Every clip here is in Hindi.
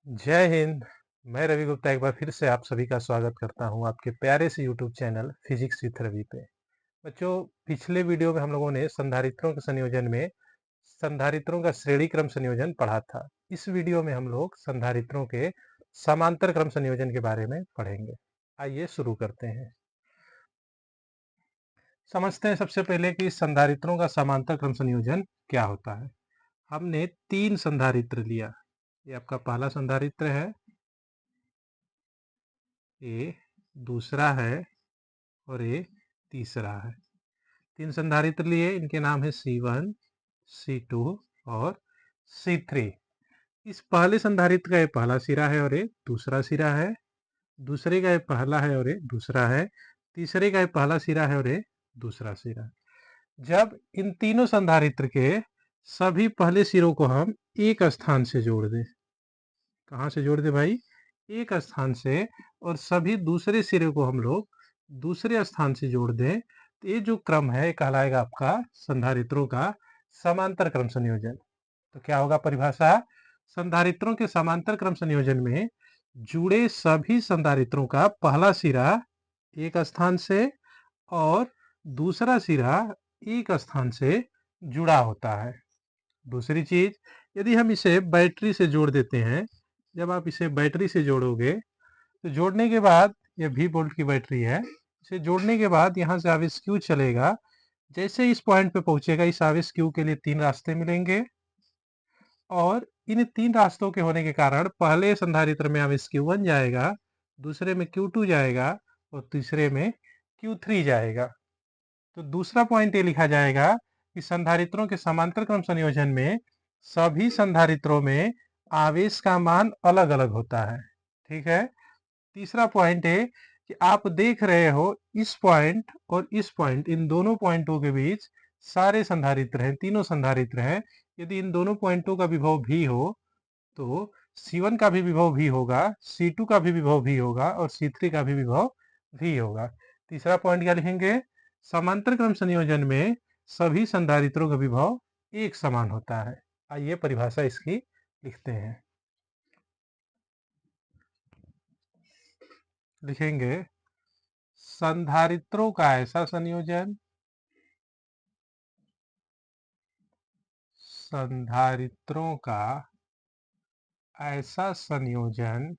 जय हिंद। मैं रवि गुप्ता एक बार फिर से आप सभी का स्वागत करता हूं आपके प्यारे से YouTube channel physics with Ravi पे। बच्चों, पिछले वीडियो में हम लोगों ने संधारित्रों के संयोजन में संधारित्रों का श्रेणी क्रम संयोजन पढ़ा था। इस वीडियो में हम लोग संधारित्रों के समांतर क्रम संयोजन के बारे में पढ़ेंगे। आइए शुरू करते हैं। समझते हैं सबसे पहले कि संधारित्रों का समांतर क्रम संयोजन क्या होता है। हमने 3 संधारित्र लिया। ये आपका पहला संधारित्र है, ये दूसरा है और ये तीसरा है। 3 संधारित्र लिए, इनके नाम है C1, C2 और C3। इस पहले संधारित्र का ये पहला सिरा है और ये दूसरा सिरा है। दूसरे का ये पहला है और ये दूसरा है। तीसरे का ये पहला सिरा है और ये दूसरा सिरा है। जब इन तीनों संधारित्र के सभी पहले सिरों को हम एक स्थान से जोड़ दें, कहाँ से जोड़ दें भाई? एक स्थान से, और सभी दूसरे सिरे को हम लोग दूसरे स्थान से जोड़ दें, तो ये जो क्रम है कहलाएगा आपका संधारित्रों का समांतर क्रम संयोजन। तो क्या होगा परिभाषा? संधारित्रों के समांतर क्रम संयोजन में जुड़े सभी संधारित्रों का पहला सिरा एक स्थान से और दूसरा सिरा एक स्थान से जुड़ा होता है। दूसरी चीज, यदि हम इसे बैटरी से जोड़ देते हैं, जब आप इसे बैटरी से जोड़ोगे तो जोड़ने के बाद, ये V वोल्ट की बैटरी है, इसे जोड़ने के बाद यहाँ से आवेश Q चलेगा। जैसे इस पॉइंट पे पहुंचेगा, इस आवेश Q के लिए 3 रास्ते मिलेंगे और इन 3 रास्तों के होने के कारण पहले संधारित्र में आवेश Q1 जाएगा, दूसरे में Q2 जाएगा और तीसरे में Q3 जाएगा। तो दूसरा पॉइंट ये लिखा जाएगा कि संधारित्रों के समांतर क्रम संयोजन में सभी संधारित्रों में आवेश का मान अलग अलग होता है। ठीक है। तीसरा पॉइंट है कि आप देख रहे हो इस पॉइंट और इस पॉइंट, इन दोनों पॉइंटों के बीच सारे संधारित्र हैं, तीनों संधारित्र हैं। यदि इन दोनों पॉइंटों का विभव भी हो तो C1 का भी विभव भी होगा, C2 का भी विभव भी होगा और C3 का भी विभव भी होगा। तीसरा पॉइंट क्या लिखेंगे? समांतर क्रम संयोजन में सभी संधारित्रों का विभव एक समान होता है। आइए परिभाषा इसकी लिखते हैं। लिखेंगे संधारित्रों का ऐसा संयोजन, संधारित्रों का ऐसा संयोजन,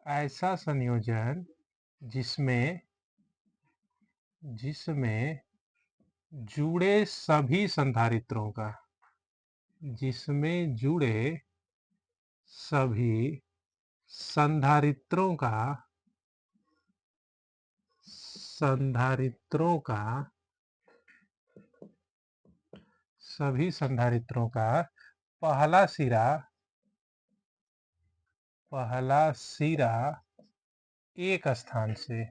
ऐसा संयोजन जिसमें जिसमें जुड़े सभी संधारित्रों का, जिसमें जुड़े सभी संधारित्रों का, संधारित्रों का, सभी संधारित्रों का पहला सिरा, पहला सिरा एक स्थान से,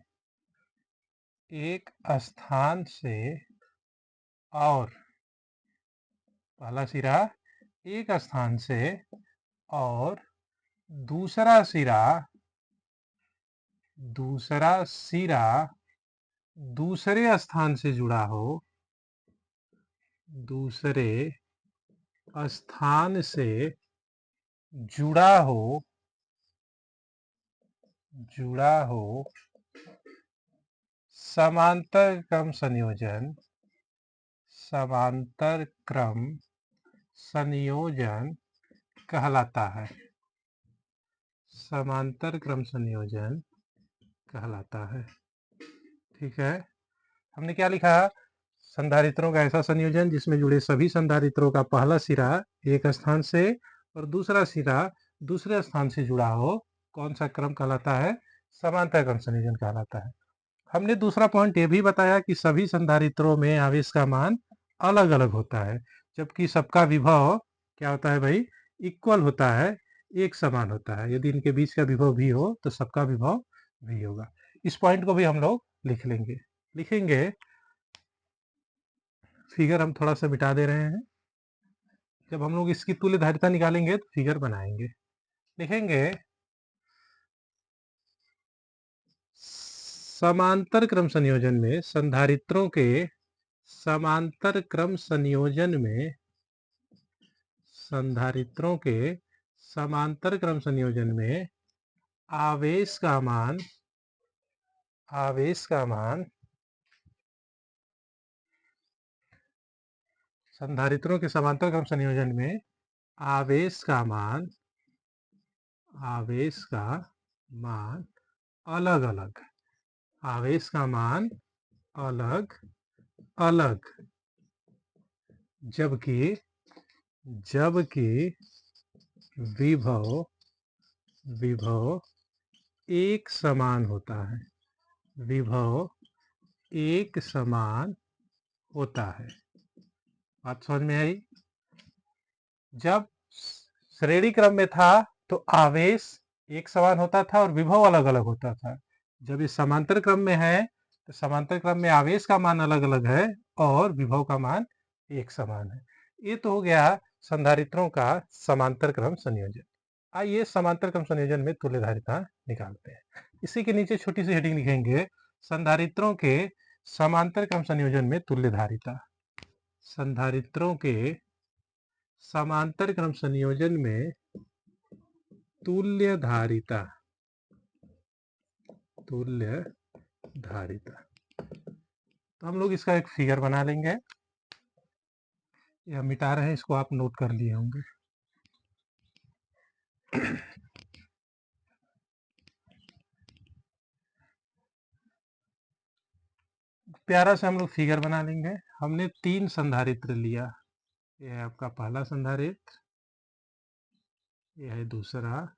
एक स्थान से, और पहला सिरा एक स्थान से और दूसरा सिरा, दूसरा सिरा दूसरे स्थान से जुड़ा हो, दूसरे स्थान से जुड़ा हो, जुड़ा हो, समांतर क्रम संयोजन, समांतर क्रम संयोजन कहलाता है। समांतर क्रम संयोजन कहलाता है। ठीक है। हमने क्या लिखा? संधारित्रों का ऐसा संयोजन जिसमें जुड़े सभी संधारित्रों का पहला सिरा एक स्थान से और दूसरा सिरा दूसरे स्थान से जुड़ा हो, कौन सा क्रम कहलाता है? समांतर क्रम संयोजन कहलाता है। हमने दूसरा पॉइंट ये भी बताया कि सभी संधारित्रों में आवेश का मान अलग अलग होता है, जबकि सबका विभव क्या होता है भाई? इक्वल होता है, एक समान होता है। यदि इनके बीच का विभव भी हो तो सबका विभव भी होगा। इस पॉइंट को भी हम लोग लिख लेंगे। लिखेंगे, फिगर हम थोड़ा सा मिटा दे रहे हैं। जब हम लोग इसकी तुल्य धारिता निकालेंगे तो फिगर बनाएंगे। लिखेंगे समांतर क्रम संयोजन में संधारित्रों के समांतर क्रम संयोजन में संधारित्रों के समांतर क्रम संयोजन में आवेश का मान संधारित्रों के समांतर क्रम संयोजन में आवेश का मान अलग अलग आवेश का मान अलग अलग जबकि विभव एक समान होता है। विभव एक समान होता है। बात समझ में आई? जब श्रेणी क्रम में था तो आवेश एक समान होता था और विभव अलग अलग होता था। जब ये समांतर क्रम में है तो समांतर क्रम में आवेश का मान अलग अलग है और विभव का मान एक समान है। ये तो हो गया संधारित्रों का समांतर क्रम संयोजन। आइए समांतर क्रम संयोजन में तुल्यधारिता निकालते हैं। इसी के नीचे छोटी सी हेडिंग लिखेंगे, संधारित्रों के समांतर क्रम संयोजन में तुल्यधारिता। संधारित्रों के समांतर क्रम संयोजन में तुल्यधारिता। तो हम लोग इसका एक फिगर बना लेंगे। यह मिटा रहे हैं, इसको आप नोट कर लिए होंगे। प्यारा से हम लोग फिगर बना लेंगे। हमने 3 संधारित्र लिया। यह है आपका पहला संधारित्र, यह है दूसरा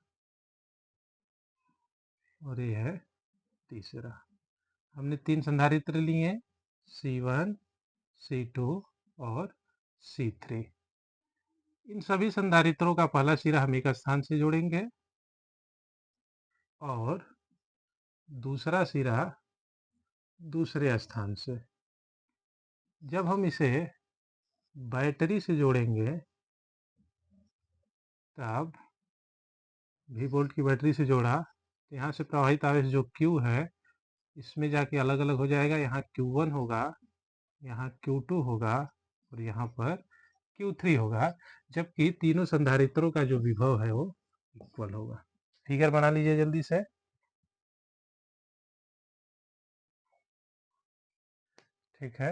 और यह है तीसरा। हमने 3 संधारित्र लिए, C1, C2 और C3। इन सभी संधारित्रों का पहला सिरा हम एक स्थान से जोड़ेंगे और दूसरा सिरा दूसरे स्थान से। जब हम इसे बैटरी से जोड़ेंगे तब V वोल्ट की बैटरी से जोड़ा तो यहाँ से प्रवाहित आवेश जो Q है इसमें जाके अलग अलग हो जाएगा। यहाँ Q1 होगा, यहाँ Q2 होगा और यहाँ पर Q3 होगा, जबकि तीनों संधारित्रों का जो विभव है वो इक्वल होगा। फिगर बना लीजिए जल्दी से। ठीक है,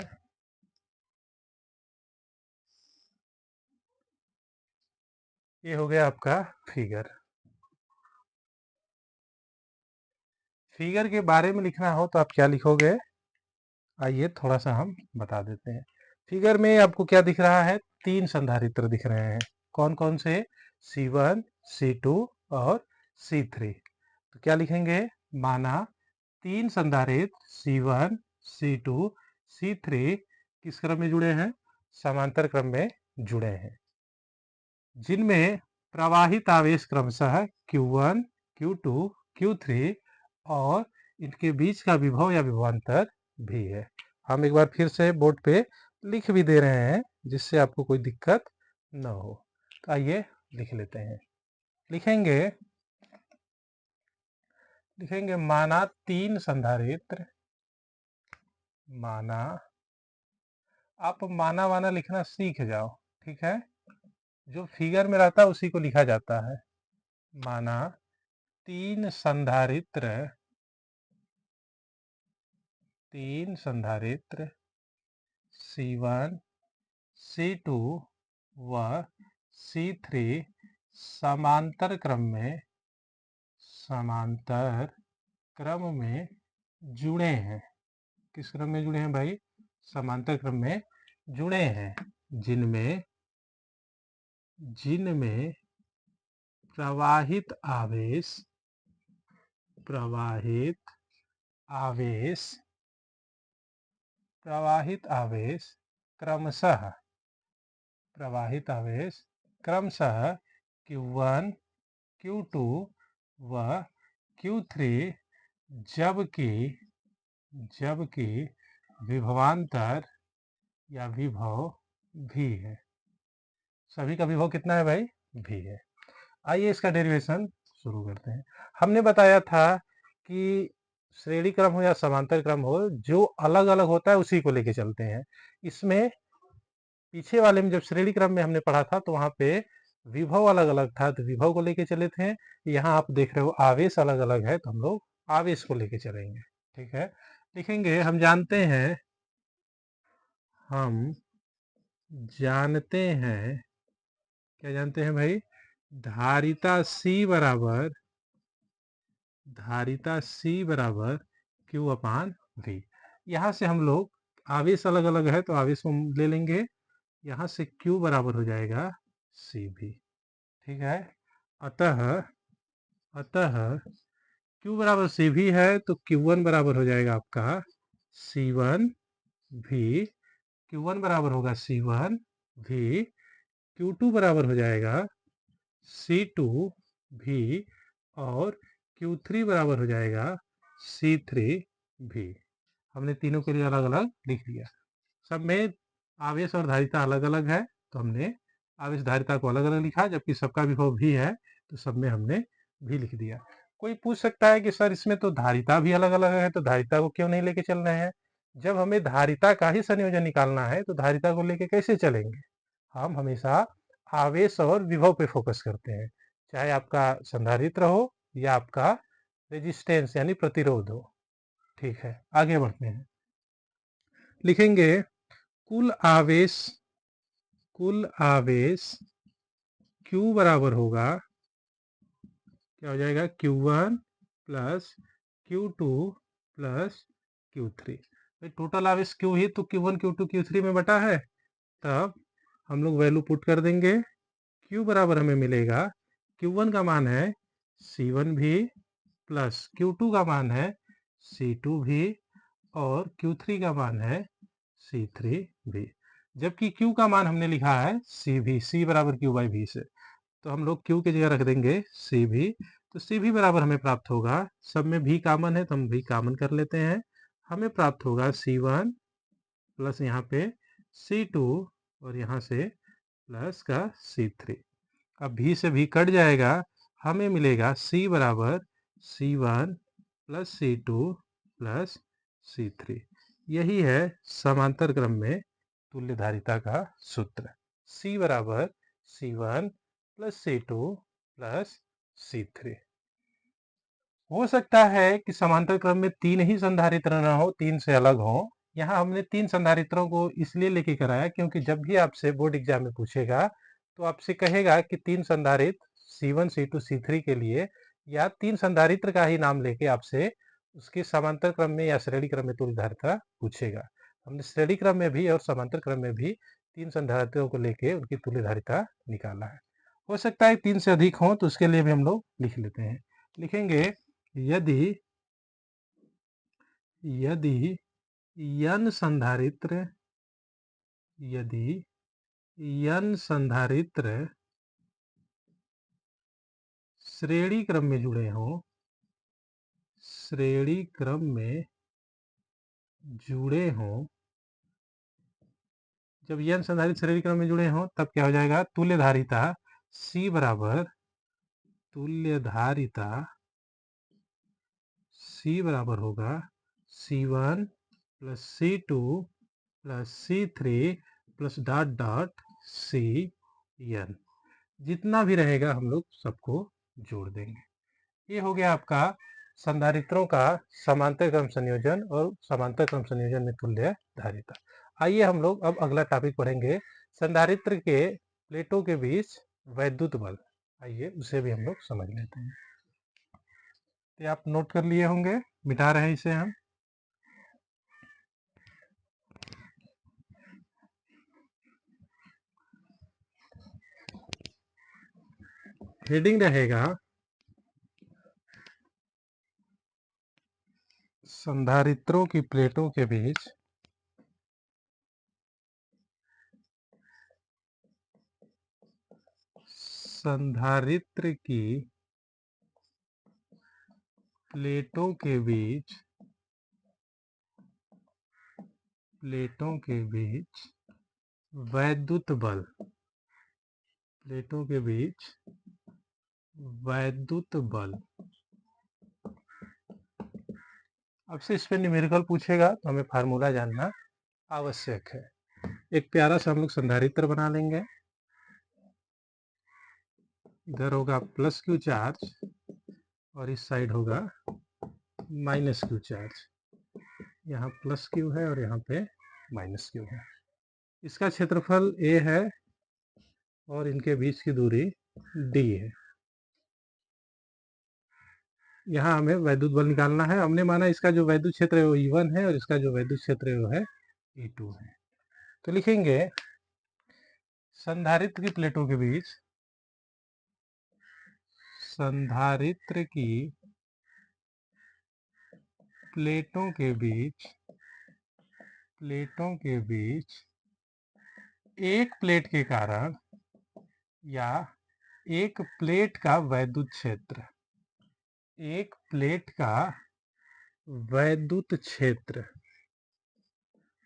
ये हो गया आपका फिगर। फिगर के बारे में लिखना हो तो आप क्या लिखोगे? आइए थोड़ा सा हम बता देते हैं। फिगर में आपको क्या दिख रहा है? 3 संधारित्र दिख रहे हैं। कौन कौन से? C1, C2 और C3। तो क्या लिखेंगे? माना 3 संधारित्र C1, C2, C3 किस क्रम में जुड़े हैं? समांतर क्रम में जुड़े हैं, जिनमें प्रवाहित आवेश क्रमशः Q1, Q2, Q3 और इनके बीच का विभव या विभवांतर भी है। हम एक बार फिर से बोर्ड पे लिख भी दे रहे हैं जिससे आपको कोई दिक्कत न हो। तो आइए लिख लेते हैं। लिखेंगे माना 3 संधारित्र। माना, आप माना वाना लिखना सीख जाओ, ठीक है? जो फिगर में रहता है उसी को लिखा जाता है। माना 3 संधारित्र C1, C2 व C3 समांतर क्रम में जुड़े हैं। किस क्रम में जुड़े हैं भाई? समांतर क्रम में जुड़े हैं, जिनमें प्रवाहित आवेश क्रमशः Q1, Q2 व Q3 जबकि विभवांतर या विभव भी है। सभी का विभव कितना है भाई? भी है। आइए इसका डेरिवेशन शुरू करते हैं। हमने बताया था कि श्रेणी क्रम हो या समांतर क्रम हो, जो अलग अलग होता है उसी को लेके चलते हैं। इसमें पीछे वाले में जब श्रेणी क्रम में हमने पढ़ा था तो वहां पे विभव अलग अलग था, तो विभव को लेके चले थे। यहाँ आप देख रहे हो आवेश अलग अलग है, तो हम लोग आवेश को लेके चलेंगे। ठीक है, लिखेंगे हम जानते हैं, क्या जानते हैं भाई, धारिता C बराबर Q अपान V। यहाँ से हम लोग आवेश अलग अलग है तो आवेश को ले लेंगे, यहाँ से Q बराबर हो जाएगा CV। ठीक है, अतः Q बराबर CV है तो Q1 बराबर हो जाएगा आपका C1V। Q1 बराबर होगा C1V, Q2 बराबर हो जाएगा C2V और Q3 बराबर हो जाएगा C3V। हमने तीनों के लिए अलग अलग लिख दिया। सब में आवेश और धारिता अलग अलग है तो हमने आवेश धारिता को अलग अलग लिखा, जबकि सबका विभव भी है तो सब में हमने भी लिख दिया। कोई पूछ सकता है कि सर इसमें तो धारिता भी अलग अलग है, तो धारिता को क्यों नहीं लेके चल रहे हैं? जब हमें धारिता का ही संयोजन निकालना है तो धारिता को लेके कैसे चलेंगे? हम हमेशा आवेश और विभव पे फोकस करते हैं, चाहे आपका संधारित्र हो या आपका रेजिस्टेंस यानी प्रतिरोध हो। ठीक है, आगे बढ़ते हैं। लिखेंगे कुल आवेश Q बराबर होगा, क्या हो जाएगा, Q1 plus Q2 plus Q3। Total आवेश Q ही तो Q1 Q2 Q3 में बटा है, तब हम लोग वैल्यू पुट कर देंगे। Q बराबर हमें मिलेगा, Q1 का मान है C1V प्लस Q2 का मान है C2V और Q3 का मान है C3V। जबकि Q का मान हमने लिखा है CV, C बराबर Q बाई V से, तो हम लोग Q की जगह रख देंगे CV। तो CV बराबर हमें प्राप्त होगा, सब में V कॉमन है तो हम V कॉमन कर लेते हैं, हमें प्राप्त होगा C1 प्लस यहाँ पे C2 और यहाँ से प्लस का C3। अब V से V कट जाएगा, हमें मिलेगा C बराबर C1 plus C2 plus C3। यही है समांतर क्रम में तुल्य धारिता का सूत्र। C बराबर C1 plus C2 plus C3। हो सकता है कि समांतर क्रम में तीन ही संधारित्र न हो, तीन से अलग हो। यहाँ हमने तीन संधारित्रों को इसलिए लेके कराया क्योंकि जब भी आपसे बोर्ड एग्जाम में पूछेगा तो आपसे कहेगा कि तीन संधारित्र C1 C2 C3 के लिए, या तीन संधारित्र का ही नाम लेके आपसे उसके समांतर क्रम में या श्रेणी क्रम में तुल्य धारिता पूछेगा। हमने श्रेणी क्रम में भी और समांतर क्रम में भी तीन संधारित्रों को लेके उनकी तुल्य धारिता निकाला है। हो सकता है तीन से अधिक हो तो उसके लिए भी हम लोग लिख लेते हैं। लिखेंगे यदि n संधारित्र श्रेणी क्रम में जुड़े हों, जब n संधारित्र श्रेणी क्रम में जुड़े हों तब क्या हो जाएगा, तुल्य धारिता C बराबर होगा C1 plus C2 plus C3 plus dot dot Cn। जितना भी रहेगा हम लोग सबको जोड़ देंगे। ये हो गया आपका संधारित्रों का समांतर क्रम संयोजन और समांतर क्रम संयोजन में तुल्य धारिता। आइए हम लोग अब अगला टॉपिक पढ़ेंगे, संधारित्र के प्लेटों के बीच वैद्युत बल। आइए उसे भी हम लोग समझ लेते हैं। तो आप नोट कर लिए होंगे, मिटा रहे हैं इसे हम। हेडिंग रहेगा संधारित्रों की प्लेटों के बीच संधारित्र की प्लेटों के बीच वैद्युत बल, प्लेटों के बीच वैद्युत बल अब से इस पे न्यूमेरिकल पूछेगा तो हमें फार्मूला जानना आवश्यक है। एक प्यारा सा हम लोग संधारित्र बना लेंगे। इधर होगा प्लस क्यू चार्ज और इस साइड होगा माइनस क्यू चार्ज। यहाँ प्लस क्यू है और यहाँ पे माइनस क्यू है। इसका क्षेत्रफल a है और इनके बीच की दूरी d है। यहाँ हमें वैद्युत बल निकालना है। हमने माना इसका जो वैद्युत क्षेत्र है वो E1 है और इसका जो वैद्युत क्षेत्र है वो है E2 है। तो लिखेंगे संधारित्र की प्लेटों के बीच, संधारित्र की प्लेटों के बीच, प्लेटों के बीच एक प्लेट के कारण या एक प्लेट का वैद्युत क्षेत्र, एक प्लेट का वैद्युत क्षेत्र,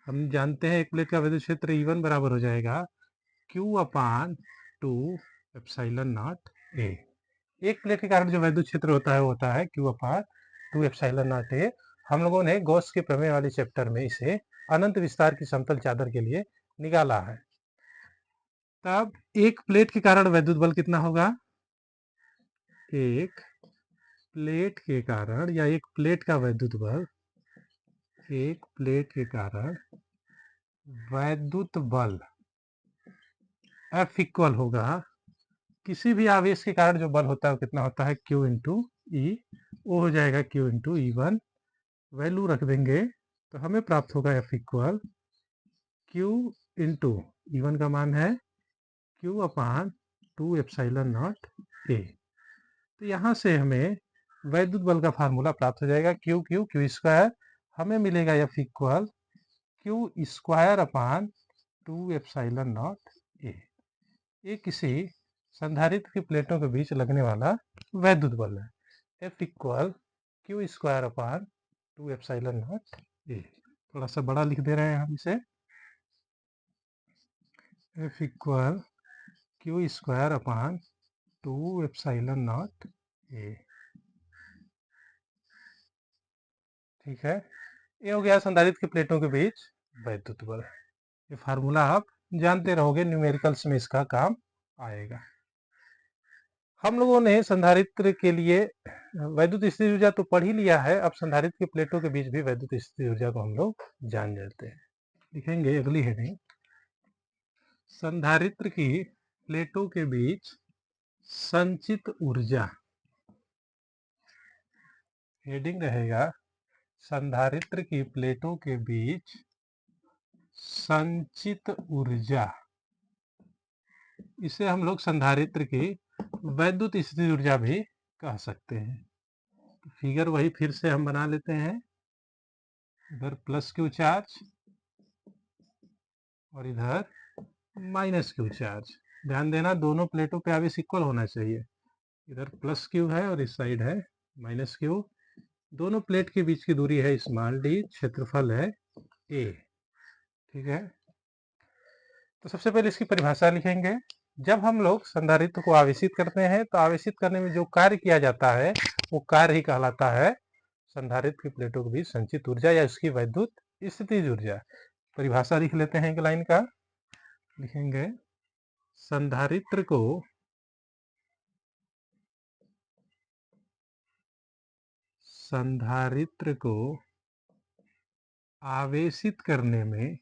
हम जानते हैं एक प्लेट का वैद्युत क्षेत्र E1 बराबर हो जाएगा Q/2 एप्सिलॉन नॉट A। एक प्लेट के कारण जो वैद्युत क्षेत्र होता है वो होता है Q/2 एप्सिलॉन नॉट A। हम लोगों ने गॉस के प्रमेय वाले चैप्टर में इसे अनंत विस्तार की समतल चादर के लिए निकाला है। तब एक प्लेट के कारण वैद्युत बल कितना होगा? एक प्लेट के कारण या एक प्लेट का वैद्युत बल, एक प्लेट के कारण वैद्युत बल F इक्वल होगा, किसी भी आवेश के कारण जो बल होता है वो कितना होता है? Q इंटू ई, वो हो जाएगा Q इंटू E1। वैल्यू रख देंगे तो हमें प्राप्त होगा F equal Q into E1 का मान है Q/2 एप्सिलॉन नॉट A। तो यहाँ से हमें वैद्युत बल का फार्मूला प्राप्त हो जाएगा Q स्क्वायर, हमें मिलेगा F equal Q²/2 epsilon not A। ये किसी संधारित्र की प्लेटों के बीच लगने वाला वैद्युत बल है। F equal Q²/2 epsilon not A। थोड़ा सा बड़ा लिख दे रहे हैं हम इसे, F equal Q²/2 epsilon not A। ठीक है, ये हो गया संधारित्र की प्लेटों के बीच वैद्युत बल। ये फार्मूला आप जानते रहोगे, न्यूमेरिकल्स में इसका काम आएगा। हम लोगों ने संधारित्र के लिए वैद्युत स्थिति ऊर्जा तो पढ़ ही लिया है, अब संधारित्र की प्लेटों के बीच भी वैद्युत स्थिति ऊर्जा को हम लोग जान जाते हैं। लिखेंगे अगली हेडिंग, संधारित्र की प्लेटों के बीच संचित ऊर्जा। हेडिंग रहेगा संधारित्र की प्लेटों के बीच संचित ऊर्जा। इसे हम लोग संधारित्र की वैद्युत स्थिति ऊर्जा भी कह सकते हैं। फिगर वही फिर से हम बना लेते हैं, इधर प्लस क्यू चार्ज और इधर माइनस क्यू चार्ज। ध्यान देना दोनों प्लेटों पे आवेश इक्वल होना चाहिए। इधर प्लस क्यू है और इस साइड है माइनस क्यू। दोनों प्लेट के बीच की दूरी है स्मॉल d, क्षेत्रफल है a। ठीक है, तो सबसे पहले इसकी परिभाषा लिखेंगे। जब हम लोग संधारित्र को आवेशित करते हैं तो आवेशित करने में जो कार्य किया जाता है वो कार्य ही कहलाता है संधारित्र की प्लेटों के बीच संचित ऊर्जा या उसकी वैद्युत स्थितिज ऊर्जा। परिभाषा लिख लेते हैं एक लाइन का, लिखेंगे संधारित्र को आवेशित करने में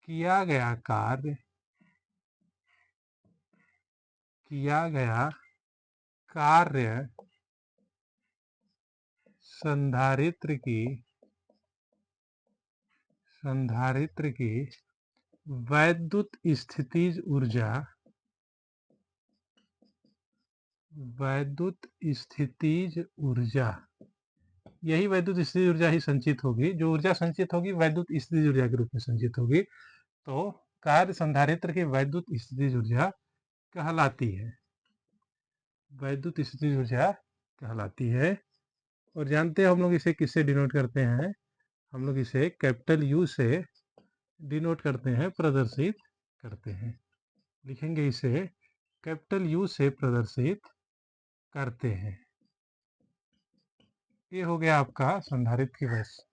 किया गया कार्य संधारित्र की वैद्युत स्थितिज ऊर्जा, यही वैद्युत स्थितिज ऊर्जा ही संचित होगी। जो ऊर्जा संचित होगी वैद्युत स्थितिज ऊर्जा के रूप में संचित होगी। तो कार्य संधारित्र की वैद्युत स्थितिज ऊर्जा कहलाती है, वैद्युत स्थितिज ऊर्जा कहलाती है। और जानते हैं हम लोग इसे किससे डिनोट करते हैं? हम लोग इसे कैपिटल U से डिनोट करते हैं, प्रदर्शित करते हैं। लिखेंगे इसे कैपिटल यू से प्रदर्शित करते हैं। ये हो गया आपका संधारित्र की वैसे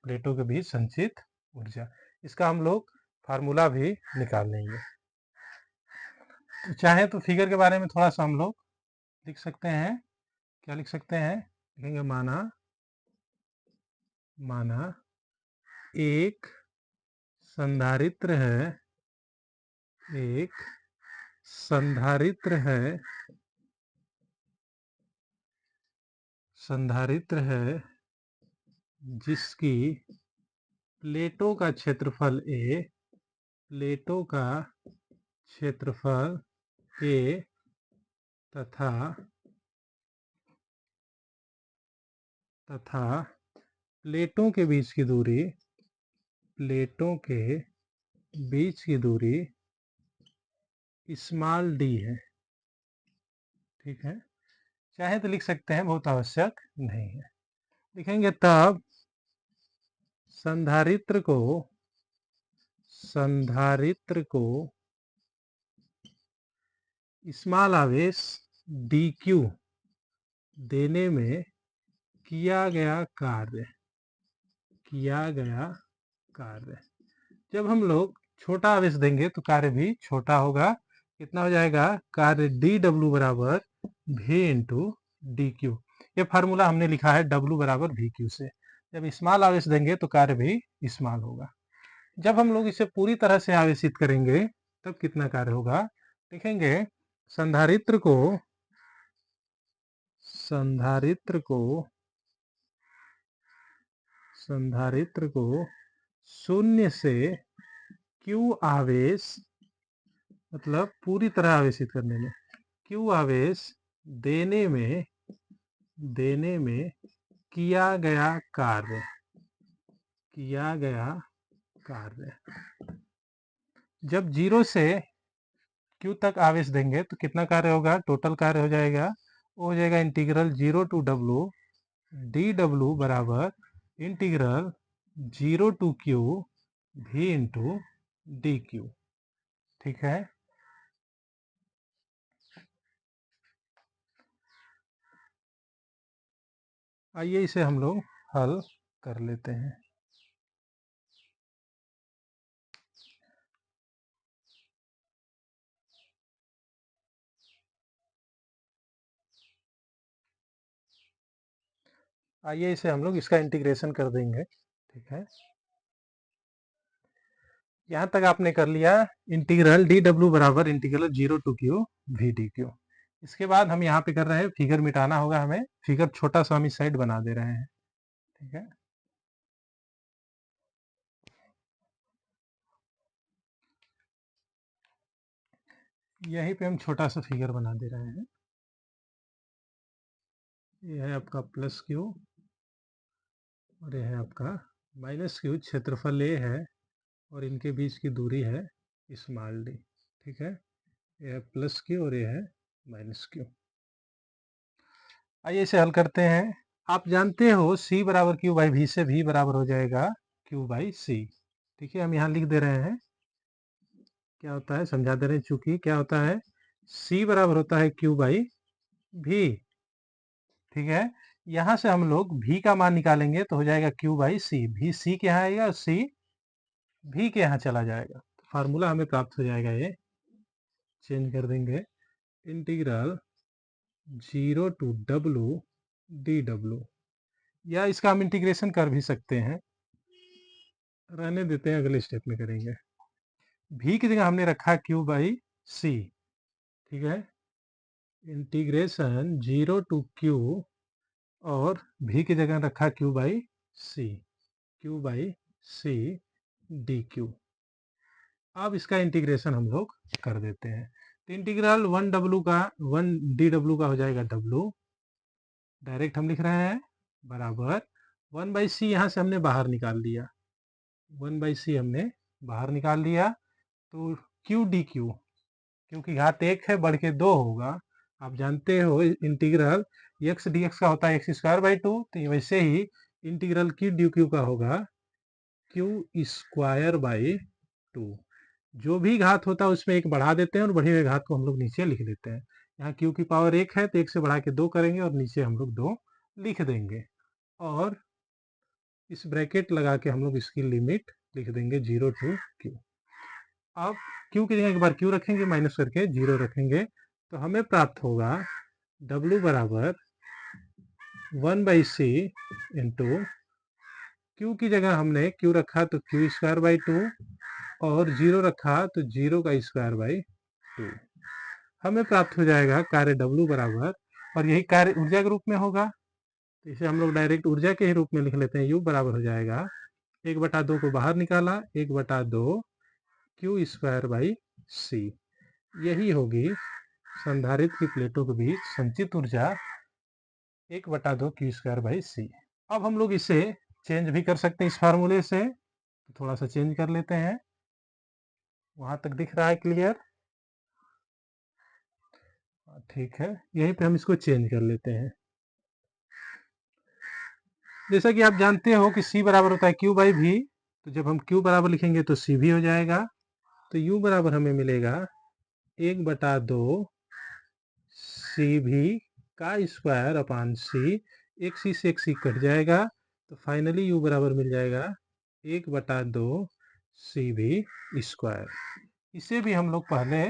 प्लेटों के बीच संचित ऊर्जा। इसका हम लोग फार्मूला भी निकाल लेंगे। तो चाहे तो फिगर के बारे में थोड़ा सा हम लोग लिख सकते हैं। क्या लिख सकते हैं? लिखेंगे माना एक संधारित्र है, एक संधारित्र है जिसकी प्लेटों का क्षेत्रफल A तथा प्लेटों के बीच की दूरी स्मॉल d है। ठीक है, चाहे तो लिख सकते हैं, बहुत आवश्यक नहीं है। लिखेंगे तब संधारित्र को स्मॉल आवेश dq देने में किया गया कार्य। जब हम लोग छोटा आवेश देंगे तो कार्य भी छोटा होगा। कितना हो जाएगा? कार्य dw बराबर v इंटू डी क्यू। ये फार्मूला हमने लिखा है w बराबर वी क्यू से। जब स्मॉल आवेश देंगे तो कार्य भी स्मॉल होगा। जब हम लोग इसे पूरी तरह से आवेशित करेंगे तब कितना कार्य होगा? लिखेंगे संधारित्र को शून्य से Q आवेश, मतलब पूरी तरह आवेशित करने में, Q आवेश देने में किया गया कार्य। जब 0 से Q तक आवेश देंगे तो कितना कार्य होगा? टोटल कार्य हो जाएगा, वो हो जाएगा इंटीग्रल 0 टू W dW बराबर integral 0 to Q V into D Q. ठीक है, आइए इसे हम लोग हल कर लेते हैं। आइए इसे हम लोग इसका इंटीग्रेशन कर देंगे। ठीक है, यहाँ तक आपने कर लिया इंटीग्रल dw बराबर integral 0 to Q V D Q. इसके बाद हम यहाँ पे कर रहे हैं, फिगर मिटाना होगा हमें। फिगर छोटा सा हम इस साइड बना दे रहे हैं। ठीक है, यहीं पे हम छोटा सा फिगर बना दे रहे हैं। ये है आपका प्लस Q और ये है आपका माइनस Q। क्षेत्रफल A है और इनके बीच की दूरी है स्मॉल d। ठीक है, ये है प्लस Q और ये है माइनस Q। आइए इसे हल करते हैं। आप जानते हो C बराबर Q बाई V से V बराबर हो जाएगा Q बाई C। ठीक है, हम यहाँ लिख दे रहे हैं क्या होता है, समझा दे रहे हैं। चूंकि क्या होता है, C बराबर होता है Q बाई V। ठीक है, यहाँ से हम लोग V का मान निकालेंगे तो हो जाएगा Q by C। V C के यहाँ आएगा और C V के यहाँ चला जाएगा, तो फार्मूला हमें प्राप्त हो जाएगा। ये चेंज कर देंगे, इंटीग्रल 0 टू W dW, या इसका हम इंटीग्रेशन कर भी सकते हैं, रहने देते हैं, अगले स्टेप में करेंगे। V की जगह हमने रखा Q बाई C। ठीक है, इंटीग्रेशन 0 टू Q और V की जगह रखा Q by C D Q. अब इसका इंटीग्रेशन हम लोग कर देते हैं, तो इंटीग्रल 1 dW का हो जाएगा W। डायरेक्ट हम लिख रहे हैं बराबर 1 बाई सी। यहाँ से हमने बाहर निकाल दिया, 1 बाई सी हमने बाहर निकाल दिया, तो Q डी क्यू, क्योंकि घात 1 है बढ़ के 2 होगा। आप जानते हो इंटीग्रल x dx का होता है एक्स स्क्वायर बाई 2, तो वैसे ही इंटीग्रल Q डी क्यू का होगा Q स्क्वायर बाई 2। जो भी घात होता है उसमें एक बढ़ा देते हैं और बढ़े हुए घात को हम लोग नीचे लिख देते हैं। यहाँ q की पावर 1 है तो 1 से बढ़ा के 2 करेंगे और नीचे हम लोग 2 लिख देंगे और इस ब्रैकेट लगा के हम लोग इसकी लिमिट लिख देंगे 0 टू q। अब q की जगह एक बार q रखेंगे माइनस करके 0 रखेंगे तो हमें प्राप्त होगा w बराबर 1/c इंटू q की जगह हमने q रखा तो q स्क्वायर बाई 2 और 0 रखा तो 0 का स्क्वायर बाई 2। हमें प्राप्त हो जाएगा कार्य W बराबर, और यही कार्य ऊर्जा के रूप में होगा तो इसे हम लोग डायरेक्ट ऊर्जा के ही रूप में लिख लेते हैं। U बराबर हो जाएगा 1/2 को बाहर निकाला 1/2 Q स्क्वायर बाई C। यही होगी संधारित्र की प्लेटों के बीच संचित ऊर्जा 1/2 Q स्क्वायर बाई C। अब हम लोग इसे चेंज भी कर सकते हैं इस फार्मूले से, तो थोड़ा सा चेंज कर लेते हैं। वहां तक दिख रहा है क्लियर? ठीक है, यहीं पे हम इसको चेंज कर लेते हैं। जैसा कि आप जानते हो कि C बराबर होता है Q बाई V, तो जब हम Q बराबर लिखेंगे तो C भी हो जाएगा। तो U बराबर हमें मिलेगा 1/2 CV का स्क्वायर अपान C। एक C से एक C कट जाएगा तो फाइनली U बराबर मिल जाएगा 1/2 CV स्क्वायर। इसे भी हम लोग पहले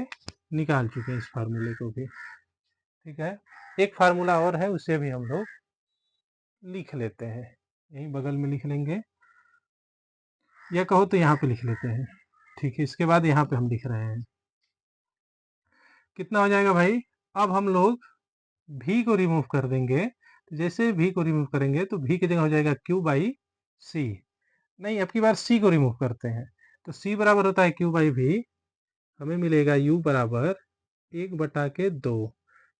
निकाल चुके हैं इस फार्मूले को भी। ठीक है, एक फार्मूला और है उसे भी हम लोग लिख लेते हैं, यहीं बगल में लिख लेंगे या कहो तो यहाँ पे लिख लेते हैं। ठीक है, इसके बाद यहाँ पे हम लिख रहे हैं कितना हो जाएगा भाई। अब हम लोग v को रिमूव कर देंगे, तो जैसे v को रिमूव करेंगे तो v की जगह हो जाएगा q बाई सी। नहीं, अब की बार c को रिमूव करते हैं तो c बराबर होता है q बाई v। हमें मिलेगा u बराबर 1/2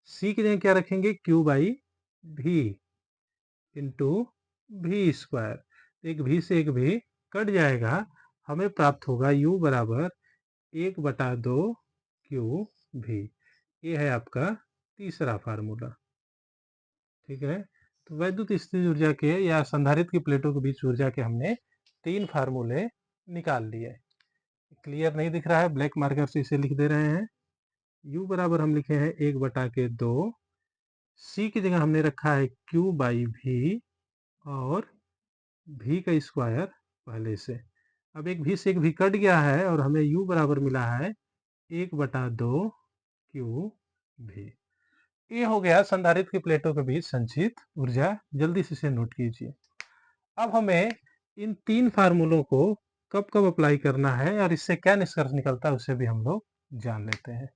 c की जगह क्या रखेंगे q by v into V square. एक v से एक v कट जाएगा, हमें प्राप्त होगा u बराबर 1/2 क्यू भी। ये है आपका तीसरा फार्मूला। ठीक है, तो वैद्युत स्थिति ऊर्जा के या संधारित्र की प्लेटों के बीच ऊर्जा के हमने 3 फार्मूले निकाल लिए। क्लियर नहीं दिख रहा है, ब्लैक मार्कर से इसे लिख दे रहे हैं। u बराबर हम लिखे हैं 1/2, c की जगह हमने रखा है q बाई v और v का स्क्वायर पहले से। अब एक v से एक v कट गया है और हमें u बराबर मिला है 1/2 क्यू भी। ये हो गया संधारित्र की प्लेटों के बीच संचित ऊर्जा। जल्दी से इसे नोट कीजिए। अब हमें इन 3 फार्मूलों को कब कब अप्लाई करना है और इससे क्या निष्कर्ष निकलता है उसे भी हम लोग जान लेते हैं।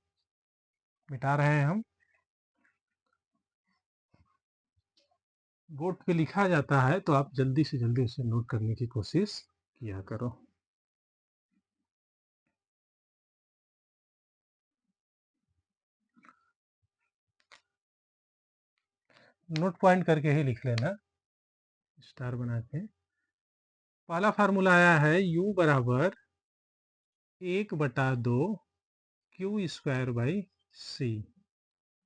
मिटा रहे हैं हम। बोर्ड पे लिखा जाता है तो आप जल्दी से जल्दी उसे नोट करने की कोशिश किया करो। नोट पॉइंट करके ही लिख लेना, स्टार बना के। पहला फार्मूला आया है u बराबर 1/2 क्यू स्क्वायर बाई सी।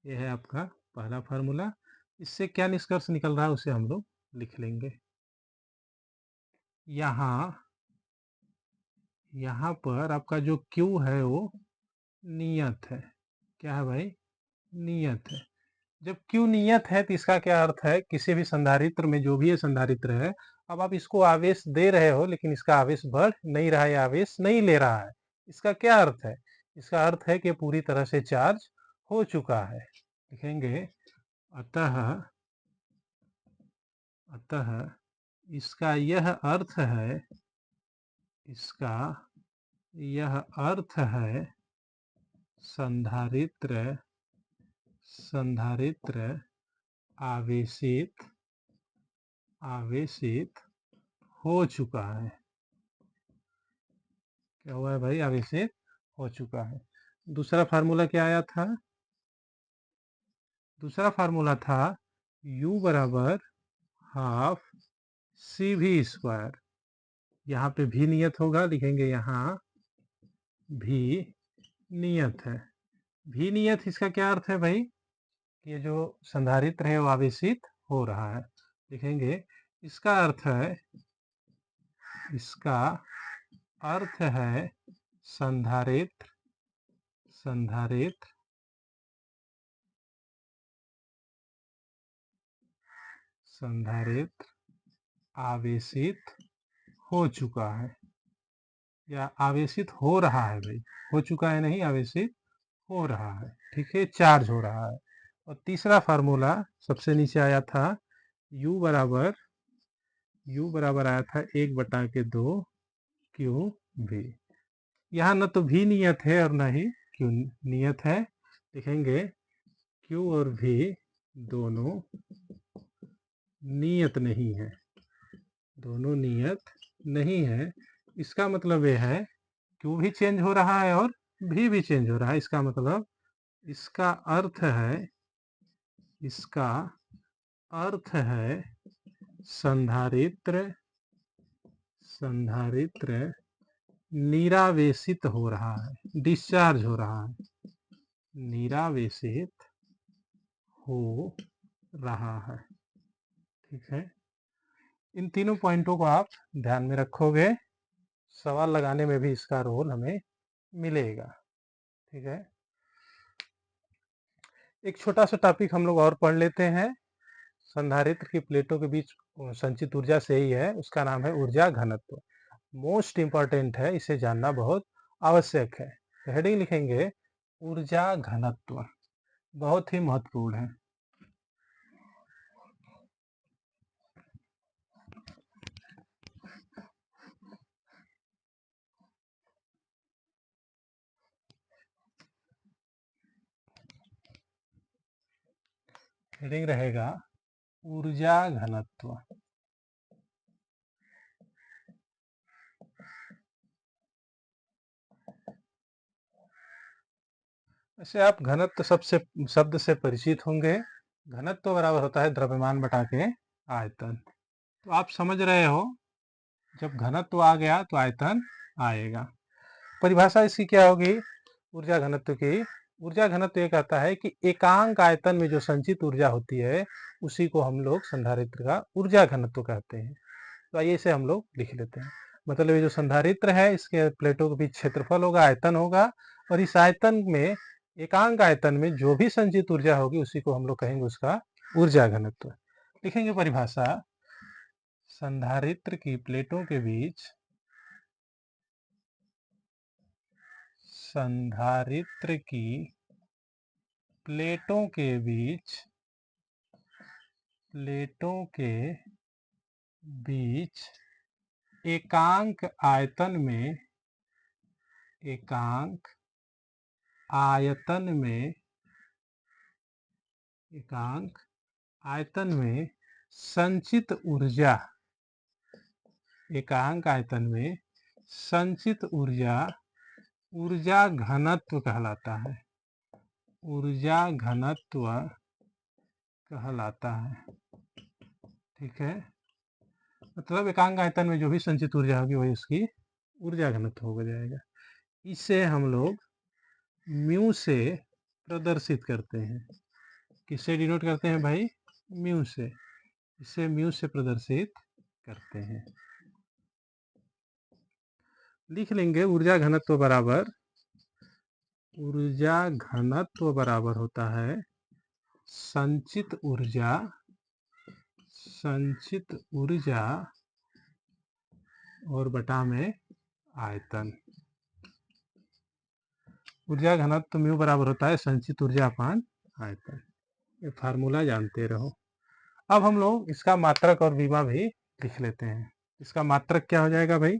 ये है आपका पहला फार्मूला। इससे क्या निष्कर्ष निकल रहा है उसे हम लोग लिख लेंगे। यहाँ पर आपका जो Q है वो नियत है। क्या है भाई? नियत है। जब Q नियत है तो इसका क्या अर्थ है, किसी भी संधारित्र में जो भी ये संधारित्र है, अब आप इसको आवेश दे रहे हो लेकिन इसका आवेश बढ़ नहीं रहा है, आवेश नहीं ले रहा है। इसका क्या अर्थ है? इसका अर्थ है कि पूरी तरह से चार्ज हो चुका है। लिखेंगे अतः इसका यह अर्थ है, इसका यह अर्थ है संधारित्र आवेशित हो चुका है। क्या हुआ है भाई? आवेशित हो चुका है। दूसरा फार्मूला क्या आया था? दूसरा फार्मूला था u बराबर हाफ सी भी स्क्वायर। यहाँ पे भी नियत होगा, लिखेंगे यहाँ भी नियत है। भी नियत, इसका क्या अर्थ है भाई? ये जो संधारित्र है वो आवेशित हो रहा है। लिखेंगे इसका अर्थ है संधारित्र संधारित्र संधारित्र आवेशित हो चुका है या आवेशित हो रहा है भाई, हो चुका है नहीं, आवेशित हो रहा है, ठीक है, चार्ज हो रहा है। और तीसरा फार्मूला सबसे नीचे आया था, U बराबर आया था 1/2 क्यू भी। यहाँ न तो भी नियत है और न ही क्यू नियत है, लिखेंगे क्यू और भी दोनों नियत नहीं है, दोनों नियत नहीं है। इसका मतलब यह है क्यू भी चेंज हो रहा है और भी चेंज हो रहा है। इसका मतलब, इसका अर्थ है संधारित्र निरावेशित हो रहा है, डिस्चार्ज हो रहा है, निरावेशित हो रहा है, ठीक है। इन तीनों पॉइंटों को आप ध्यान में रखोगे, सवाल लगाने में भी इसका रोल हमें मिलेगा, ठीक है। एक छोटा सा टॉपिक हम लोग और पढ़ लेते हैं, संधारित्र की प्लेटों के बीच संचित ऊर्जा से ही है, उसका नाम है ऊर्जा घनत्व। मोस्ट इंपॉर्टेंट है, इसे जानना बहुत आवश्यक है। तो हेडिंग लिखेंगे ऊर्जा घनत्व, बहुत ही महत्वपूर्ण है। हेडिंग रहेगा ऊर्जा घनत्व। वैसे आप घनत्व शब्द से परिचित होंगे। घनत्व बराबर होता है द्रव्यमान बटा के आयतन। तो आप समझ रहे हो, जब घनत्व आ गया तो आयतन आएगा। परिभाषा इसकी क्या होगी ऊर्जा घनत्व की? ऊर्जा घनत्व ये कहता है कि एकांक आयतन में जो संचित ऊर्जा होती है उसी को हम लोग संधारित्र का ऊर्जा घनत्व कहते हैं। तो आइए इसे हम लोग लिख लेते हैं। मतलब ये जो संधारित्र है, इसके प्लेटों के बीच क्षेत्रफल होगा, आयतन होगा, और इस आयतन में, एकांक आयतन में जो भी संचित ऊर्जा होगी उसी को हम लोग कहेंगे उसका ऊर्जा घनत्व। लिखेंगे परिभाषा, संधारित्र की प्लेटों के बीच, संधारित्र की प्लेटों के बीच, प्लेटों के बीच एकांक आयतन में, एकांक आयतन में, एकांक आयतन में संचित ऊर्जा, एकांक आयतन में संचित ऊर्जा ऊर्जा घनत्व कहलाता है, ऊर्जा घनत्व कहलाता है, ठीक है। मतलब एकांक आयतन में जो भी संचित ऊर्जा होगी वही उसकी ऊर्जा घनत्व हो जाएगा। इसे हम लोग म्यू से प्रदर्शित करते हैं। किससे डिनोट करते हैं भाई? म्यू से। इसे म्यू से प्रदर्शित करते हैं। लिख लेंगे ऊर्जा घनत्व बराबर, ऊर्जा घनत्व बराबर होता है संचित ऊर्जा, संचित ऊर्जा और बटा में आयतन। ऊर्जा घनत्व म्यू बराबर होता है संचित ऊर्जा अपान आयतन। ये फार्मूला जानते रहो। अब हम लोग इसका मात्रक और विमा भी लिख लेते हैं। इसका मात्रक क्या हो जाएगा भाई?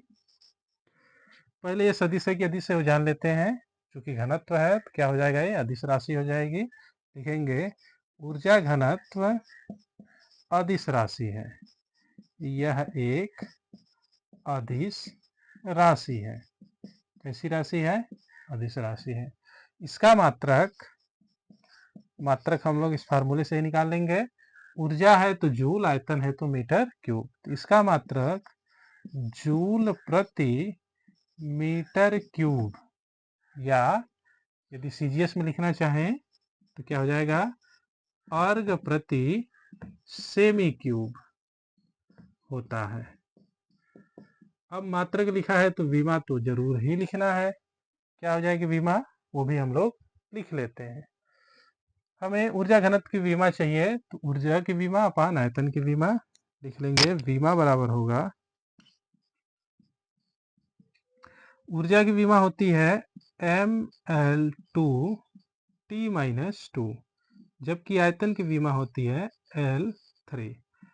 पहले ये सदिश है कि अदिश है जान लेते हैं। चूंकि घनत्व है तो क्या हो जाएगा, ये अदिश राशि हो जाएगी। लिखेंगे ऊर्जा घनत्व अदिश राशि है, यह एक अदिश राशि है। कैसी राशि है? अदिश राशि है। इसका मात्रक, मात्रक हम लोग इस फार्मूले से ही निकाल लेंगे। ऊर्जा है तो जूल, आयतन है तो मीटर क्यूब। तो इसका मात्रक जूल प्रति मीटर क्यूब, या यदि सीजीएस में लिखना चाहें तो क्या हो जाएगा, अर्ग प्रति सेमी क्यूब होता है। अब मात्रक लिखा है तो विमा तो जरूर ही लिखना है। क्या हो जाएगी विमा, वो भी हम लोग लिख लेते हैं। हमें ऊर्जा घनत्व की विमा चाहिए, तो ऊर्जा की विमा अपान आयतन की विमा लिख लेंगे। विमा बराबर होगा, ऊर्जा की विमा होती है ml2T-2, जबकि आयतन की विमा होती है L3।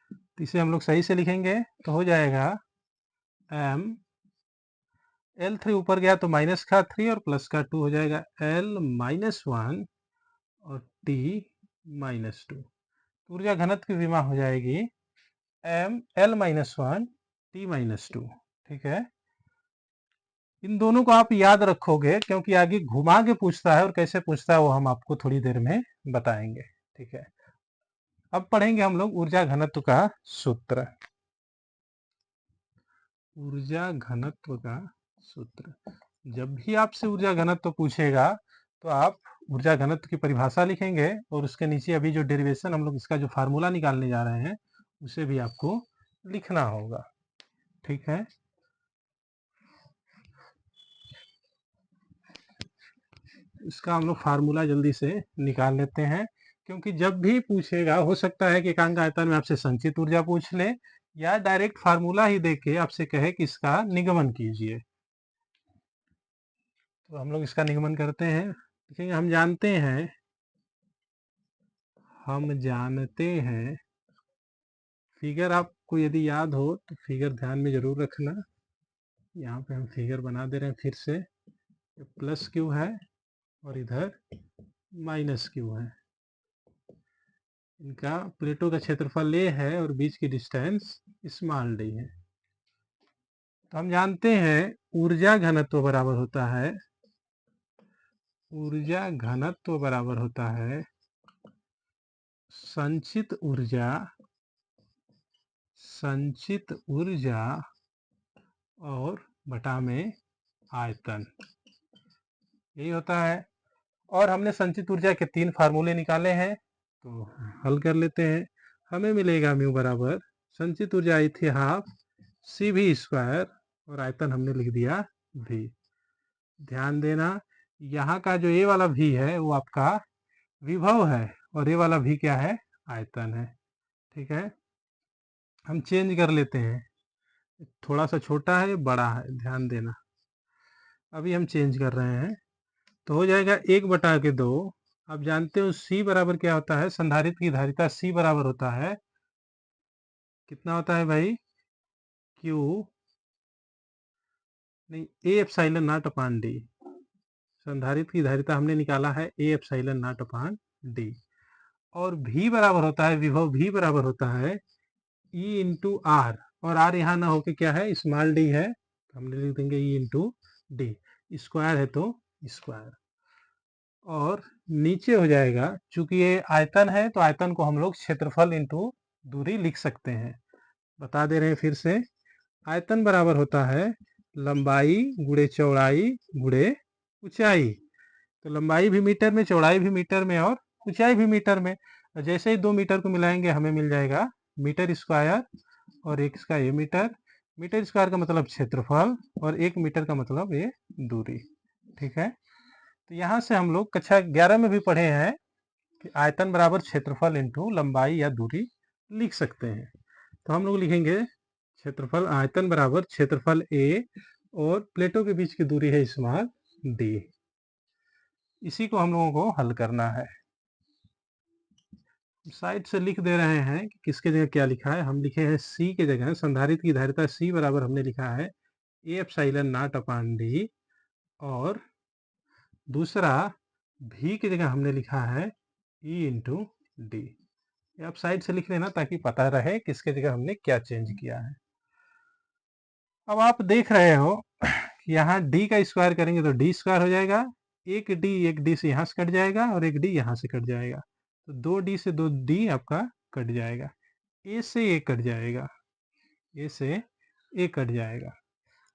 तो इसे हम लोग सही से लिखेंगे तो हो जाएगा m L3 ऊपर गया तो माइनस का 3 और प्लस का 2 हो जाएगा L-1 और T-2। ऊर्जा घनत्व की विमा हो जाएगी ml-1 T-2। ठीक है, इन दोनों को आप याद रखोगे क्योंकि आगे घुमा के पूछता है, और कैसे पूछता है वो हम आपको थोड़ी देर में बताएंगे। ठीक है, अब पढ़ेंगे हम लोग ऊर्जा घनत्व का सूत्र। ऊर्जा घनत्व का सूत्र, जब भी आपसे ऊर्जा घनत्व पूछेगा तो आप ऊर्जा घनत्व की परिभाषा लिखेंगे, और उसके नीचे अभी जो डेरिवेशन हम लोग इसका जो फार्मूला निकालने जा रहे हैं उसे भी आपको लिखना होगा। ठीक है, इसका हम लोग फार्मूला जल्दी से निकाल लेते हैं, क्योंकि जब भी पूछेगा हो सकता है कि एकांक आयतन में आपसे संचित ऊर्जा पूछ ले, या डायरेक्ट फार्मूला ही देके आपसे कहे कि इसका निगमन कीजिए। तो हम लोग इसका निगमन करते हैं। देखेंगे, हम जानते हैं फिगर आपको यदि याद हो तो फिगर ध्यान में जरूर रखना। यहाँ पे हम फिगर बना दे रहे हैं फिर से, प्लस क्यू है और इधर माइनस क्यू है। इनका प्लेटों का क्षेत्रफल ए है और बीच की डिस्टेंस स्मॉल डी है। तो हम जानते हैं ऊर्जा घनत्व बराबर होता है, ऊर्जा घनत्व बराबर होता है संचित ऊर्जा और बटा में आयतन, यही होता है। और हमने संचित ऊर्जा के 3 फार्मूले निकाले हैं, तो हल कर लेते हैं। हमें मिलेगा म्यू बराबर, संचित ऊर्जा आई थी हाफ CV² और आयतन हमने लिख दिया V। ध्यान देना, यहाँ का जो ए वाला V है वो आपका विभव है, और ये वाला V क्या है, आयतन है। ठीक है, हम चेंज कर लेते हैं, थोड़ा सा छोटा है बड़ा है, ध्यान देना। अभी हम चेंज कर रहे हैं तो हो जाएगा 1/2। आप जानते हो C बराबर क्या होता है, संधारित्र की धारिता C बराबर होता है, कितना होता है भाई, Q नहीं A epsilon not upon D। संधारित्र की धारिता हमने निकाला है A epsilon not upon D। और V बराबर होता है, विभव V बराबर होता है E इंटू R, और R यहाँ ना होके क्या है, स्मॉल d है, तो हमने लिख देंगे E इंटू D। स्क्वायर है तो स्क्वायर, और नीचे हो जाएगा, चूंकि ये आयतन है तो आयतन को हम लोग क्षेत्रफल इंटू दूरी लिख सकते हैं। बता दे रहे हैं फिर से, आयतन बराबर होता है लंबाई गुणे चौड़ाई गुणे ऊंचाई। तो लंबाई भी मीटर में, चौड़ाई भी मीटर में, और ऊंचाई भी मीटर में। जैसे ही 2 मीटर को मिलाएंगे हमें मिल जाएगा मीटर स्क्वायर, और एक इसका ये मीटर, मीटर स्क्वायर का मतलब क्षेत्रफल, और 1 मीटर का मतलब ये दूरी। ठीक है, तो यहाँ से हम लोग कक्षा 11 में भी पढ़े हैं कि आयतन बराबर क्षेत्रफल इंटू लंबाई या दूरी लिख सकते हैं। तो हम लोग लिखेंगे क्षेत्रफल, आयतन बराबर क्षेत्रफल A और प्लेटों के बीच की दूरी है स्मॉल d। इसी को हम लोगों को हल करना है। साइड से लिख दे रहे हैं कि किसके जगह क्या लिखा है। हम लिखे हैं C के जगह संधारित्र की धारिता C बराबर हमने लिखा है A epsilon not upon D, और दूसरा V की जगह हमने लिखा है E इंटू D। ये आप साइड से लिख लेना ताकि पता रहे किसके जगह हमने क्या चेंज किया है। अब आप देख रहे हो कि यहाँ D का स्क्वायर करेंगे तो D स्क्वायर हो जाएगा, एक D से यहाँ से कट जाएगा, और एक D यहाँ से कट जाएगा, तो 2D से 2D आपका कट जाएगा, A से A कट जाएगा, A से A कट जाएगा।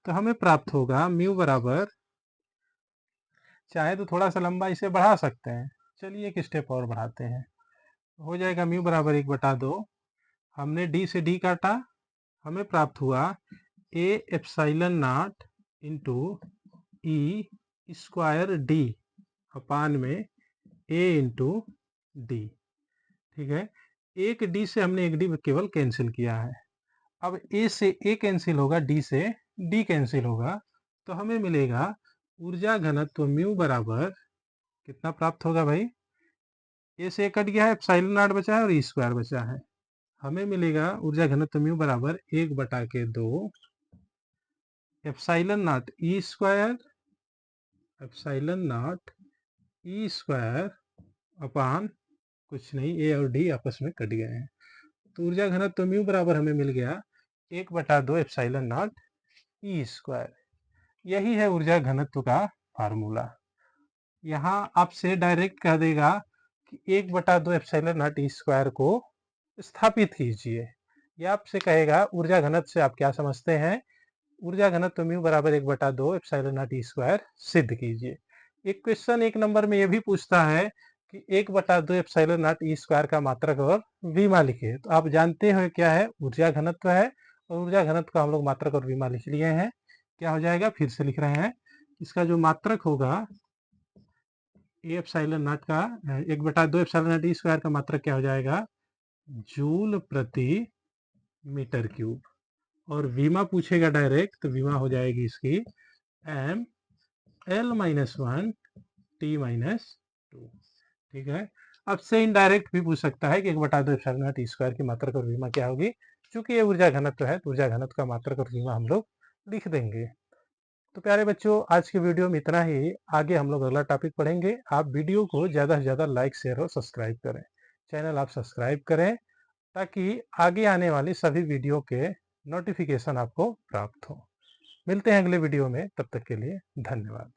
तो हमें प्राप्त होगा म्यू बराबर, चाहे तो थोड़ा सा लंबा इसे बढ़ा सकते हैं, चलिए एक स्टेप और बढ़ाते हैं, हो जाएगा म्यू बराबर 1/2। हमने D से D काटा, हमें प्राप्त हुआ A epsilon not into E square D अपान में ए इंटू डी। ठीक है, एक डी से हमने एक डी केवल कैंसिल किया है। अब ए से ए कैंसिल होगा, डी से डी कैंसिल होगा, तो हमें मिलेगा ऊर्जा घनत्व म्यू बराबर कितना प्राप्त होगा भाई? ए से ए कट गया है, एप्सिलॉन नॉट बचा है और ई स्क्वायर बचा है। हमें मिलेगा ऊर्जा घनत्व म्यू बराबर 1/2 epsilon not E square, epsilon not E square upon कुछ नहीं, ए और डी आपस में कट गए हैं, तो ऊर्जा घनत्व म्यू बराबर हमें मिल गया 1/2 एप्सिलॉन नॉट ई स्क्वायर। यही है ऊर्जा घनत्व का फार्मूला। यहाँ आपसे डायरेक्ट कह देगा कि 1/2 एप्सिलॉन नॉट ई स्क्वायर को स्थापित कीजिए। यह आपसे कहेगा ऊर्जा घनत्व से आप क्या समझते हैं, ऊर्जा घनत्व म्यू बराबर 1/2 एप्सिलॉन नॉट ई स्क्वायर सिद्ध कीजिए। एक क्वेश्चन 1 नंबर में यह भी पूछता है कि 1/2 एप्सिलॉन नॉट ई स्क्वायर का मात्रक और विमा लिखिए। तो आप जानते हो क्या है, ऊर्जा घनत्व है, और ऊर्जा घनत्व का हम लोग मात्रक और विमा लिख लिए हैं। क्या हो जाएगा, फिर से लिख रहे हैं, इसका जो मात्रक होगा ए एप्सिलॉन नॉट का 1/2 एप्सिलॉन नॉट ई स्क्वायर का मात्रक क्या हो जाएगा, जूल प्रति मीटर क्यूब, और विमा पूछेगा डायरेक्ट, तो विमा हो जाएगी इसकी M L minus 1 T minus 2। ठीक है, अब से इनडायरेक्ट भी पूछ सकता है कि 1/2 एप्सिलॉन नॉट ई स्क्वायर की मात्रक और विमा क्या होगी। चूंकि ये ऊर्जा घनत्व है, तो ऊर्जा घनत्व का मात्रक और विमा हम लोग लिख देंगे। तो प्यारे बच्चों, आज के वीडियो में इतना ही। आगे हम लोग अगला टॉपिक पढ़ेंगे। आप वीडियो को ज़्यादा से ज़्यादा लाइक, शेयर और सब्सक्राइब करें। चैनल आप सब्सक्राइब करें ताकि आगे आने वाली सभी वीडियो के नोटिफिकेशन आपको प्राप्त हो। मिलते हैं अगले वीडियो में, तब तक के लिए धन्यवाद।